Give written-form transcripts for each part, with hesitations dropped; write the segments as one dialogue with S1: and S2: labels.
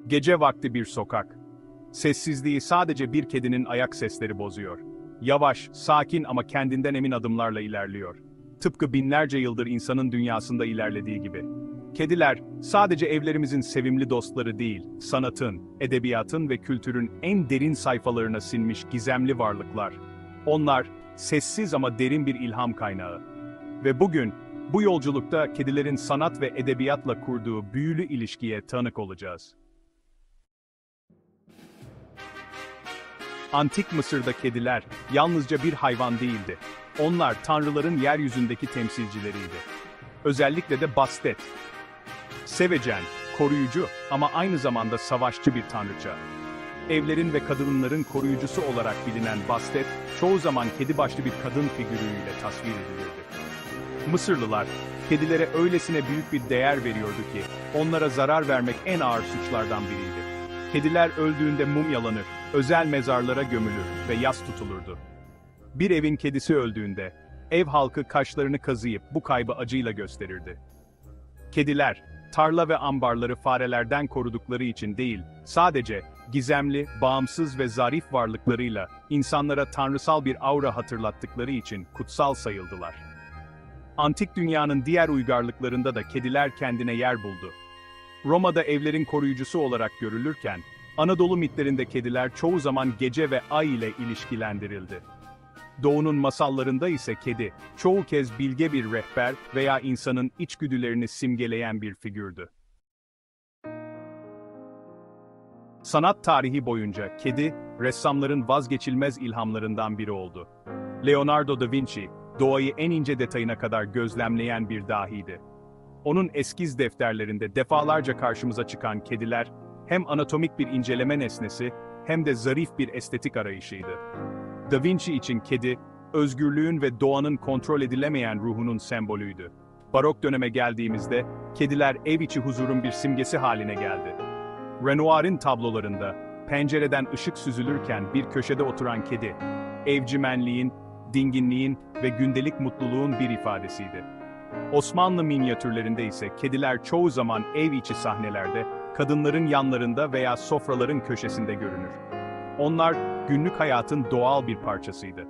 S1: Gece vakti bir sokak. Sessizliği sadece bir kedinin ayak sesleri bozuyor. Yavaş, sakin ama kendinden emin adımlarla ilerliyor. Tıpkı binlerce yıldır insanın dünyasında ilerlediği gibi. Kediler, sadece evlerimizin sevimli dostları değil, sanatın, edebiyatın ve kültürün en derin sayfalarına sinmiş gizemli varlıklar. Onlar, sessiz ama derin bir ilham kaynağı. Ve bugün, bu yolculukta kedilerin sanat ve edebiyatla kurduğu büyülü ilişkiye tanık olacağız. Antik Mısır'da kediler yalnızca bir hayvan değildi. Onlar tanrıların yeryüzündeki temsilcileriydi. Özellikle de Bastet. Sevecen, koruyucu ama aynı zamanda savaşçı bir tanrıça. Evlerin ve kadınların koruyucusu olarak bilinen Bastet, çoğu zaman kedi başlı bir kadın figürüyle tasvir edilirdi. Mısırlılar, kedilere öylesine büyük bir değer veriyordu ki, onlara zarar vermek en ağır suçlardan biriydi. Kediler öldüğünde mumyalanır, özel mezarlara gömülür ve yas tutulurdu. Bir evin kedisi öldüğünde, ev halkı kaşlarını kazıyıp bu kaybı acıyla gösterirdi. Kediler, tarla ve ambarları farelerden korudukları için değil, sadece gizemli, bağımsız ve zarif varlıklarıyla insanlara tanrısal bir aura hatırlattıkları için kutsal sayıldılar. Antik dünyanın diğer uygarlıklarında da kediler kendine yer buldu. Roma'da evlerin koruyucusu olarak görülürken, Anadolu mitlerinde kediler çoğu zaman gece ve ay ile ilişkilendirildi. Doğu'nun masallarında ise kedi, çoğu kez bilge bir rehber veya insanın içgüdülerini simgeleyen bir figürdü. Sanat tarihi boyunca kedi, ressamların vazgeçilmez ilhamlarından biri oldu. Leonardo da Vinci, doğayı en ince detayına kadar gözlemleyen bir dahiydi. Onun eskiz defterlerinde defalarca karşımıza çıkan kediler, hem anatomik bir inceleme nesnesi, hem de zarif bir estetik arayışıydı. Da Vinci için kedi, özgürlüğün ve doğanın kontrol edilemeyen ruhunun sembolüydü. Barok döneme geldiğimizde, kediler ev içi huzurun bir simgesi haline geldi. Renoir'in tablolarında, pencereden ışık süzülürken bir köşede oturan kedi, evcimenliğin, dinginliğin ve gündelik mutluluğun bir ifadesiydi. Osmanlı minyatürlerinde ise kediler çoğu zaman ev içi sahnelerde, kadınların yanlarında veya sofraların köşesinde görünür. Onlar, günlük hayatın doğal bir parçasıydı.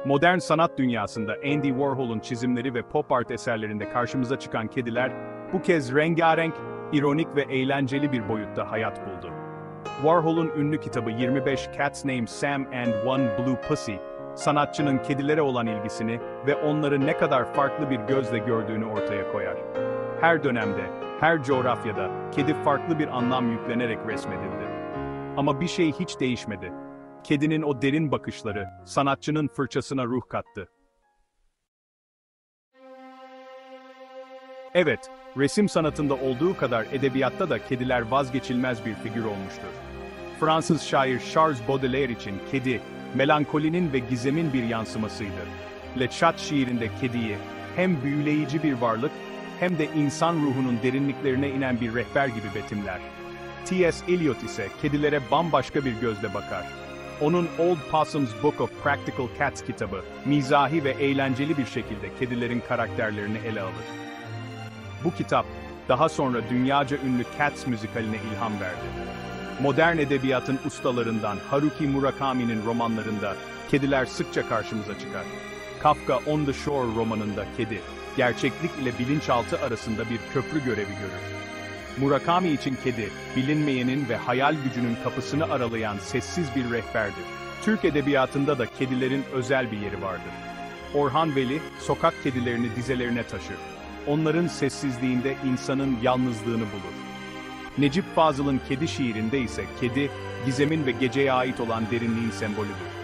S1: Modern sanat dünyasında Andy Warhol'un çizimleri ve pop art eserlerinde karşımıza çıkan kediler, bu kez rengarenk, ironik ve eğlenceli bir boyutta hayat buldu. Warhol'un ünlü kitabı 25 Cats Named Sam and One Blue Pussy, sanatçının kedilere olan ilgisini ve onları ne kadar farklı bir gözle gördüğünü ortaya koyar. Her dönemde, her coğrafyada kedi farklı bir anlam yüklenerek resmedildi. Ama bir şey hiç değişmedi. Kedinin o derin bakışları, sanatçının fırçasına ruh kattı. Evet, resim sanatında olduğu kadar edebiyatta da kediler vazgeçilmez bir figür olmuştur. Fransız şair Charles Baudelaire için kedi, melankolinin ve gizemin bir yansımasıydı. Le Chat şiirinde kediyi, hem büyüleyici bir varlık, hem de insan ruhunun derinliklerine inen bir rehber gibi betimler. T.S. Eliot ise kedilere bambaşka bir gözle bakar. Onun Old Possum's Book of Practical Cats kitabı, mizahi ve eğlenceli bir şekilde kedilerin karakterlerini ele alır. Bu kitap, daha sonra dünyaca ünlü Cats müzikaline ilham verdi. Modern edebiyatın ustalarından Haruki Murakami'nin romanlarında kediler sıkça karşımıza çıkar. Kafka On the Shore romanında kedi, gerçeklik ile bilinçaltı arasında bir köprü görevi görür. Murakami için kedi, bilinmeyenin ve hayal gücünün kapısını aralayan sessiz bir rehberdir. Türk edebiyatında da kedilerin özel bir yeri vardır. Orhan Veli, sokak kedilerini dizelerine taşır. Onların sessizliğinde insanın yalnızlığını bulur. Necip Fazıl'ın Kedi şiirinde ise kedi, gizemin ve geceye ait olan derinliğin sembolüdür.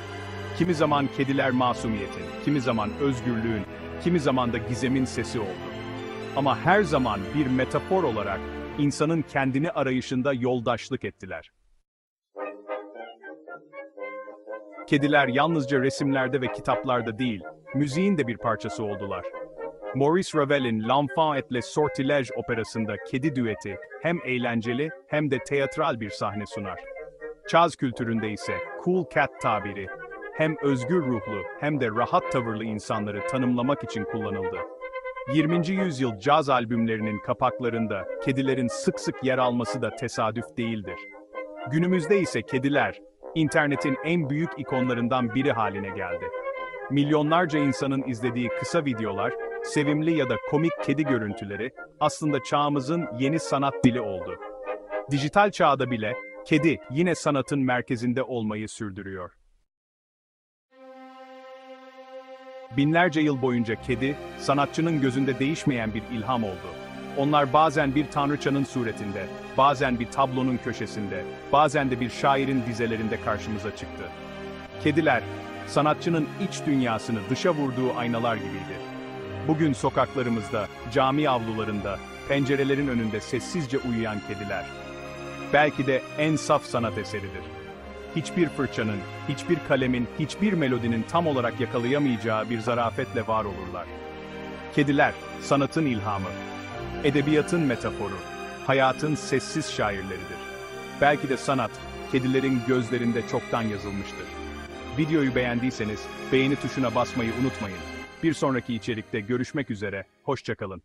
S1: Kimi zaman kediler masumiyetin, kimi zaman özgürlüğün, kimi zaman da gizemin sesi oldu. Ama her zaman bir metafor olarak insanın kendini arayışında yoldaşlık ettiler. Kediler yalnızca resimlerde ve kitaplarda değil, müziğin de bir parçası oldular. Maurice Ravel'in L'Enfant et les Sortilèges operasında kedi düeti hem eğlenceli hem de teatral bir sahne sunar. Çağız kültüründe ise cool cat tabiri hem özgür ruhlu hem de rahat tavırlı insanları tanımlamak için kullanıldı. 20. yüzyıl caz albümlerinin kapaklarında kedilerin sık sık yer alması da tesadüf değildir. Günümüzde ise kediler, internetin en büyük ikonlarından biri haline geldi. Milyonlarca insanın izlediği kısa videolar, sevimli ya da komik kedi görüntüleri aslında çağımızın yeni sanat dili oldu. Dijital çağda bile kedi yine sanatın merkezinde olmayı sürdürüyor. Binlerce yıl boyunca kedi, sanatçının gözünde değişmeyen bir ilham oldu. Onlar bazen bir tanrıçanın suretinde, bazen bir tablonun köşesinde, bazen de bir şairin dizelerinde karşımıza çıktı. Kediler, sanatçının iç dünyasını dışa vurduğu aynalar gibiydi. Bugün sokaklarımızda, cami avlularında, pencerelerin önünde sessizce uyuyan kediler, belki de en saf sanat eseridir. Hiçbir fırçanın, hiçbir kalemin, hiçbir melodinin tam olarak yakalayamayacağı bir zarafetle var olurlar. Kediler, sanatın ilhamı, edebiyatın metaforu, hayatın sessiz şairleridir. Belki de sanat, kedilerin gözlerinde çoktan yazılmıştır. Videoyu beğendiyseniz, beğeni tuşuna basmayı unutmayın. Bir sonraki içerikte görüşmek üzere, hoşça kalın.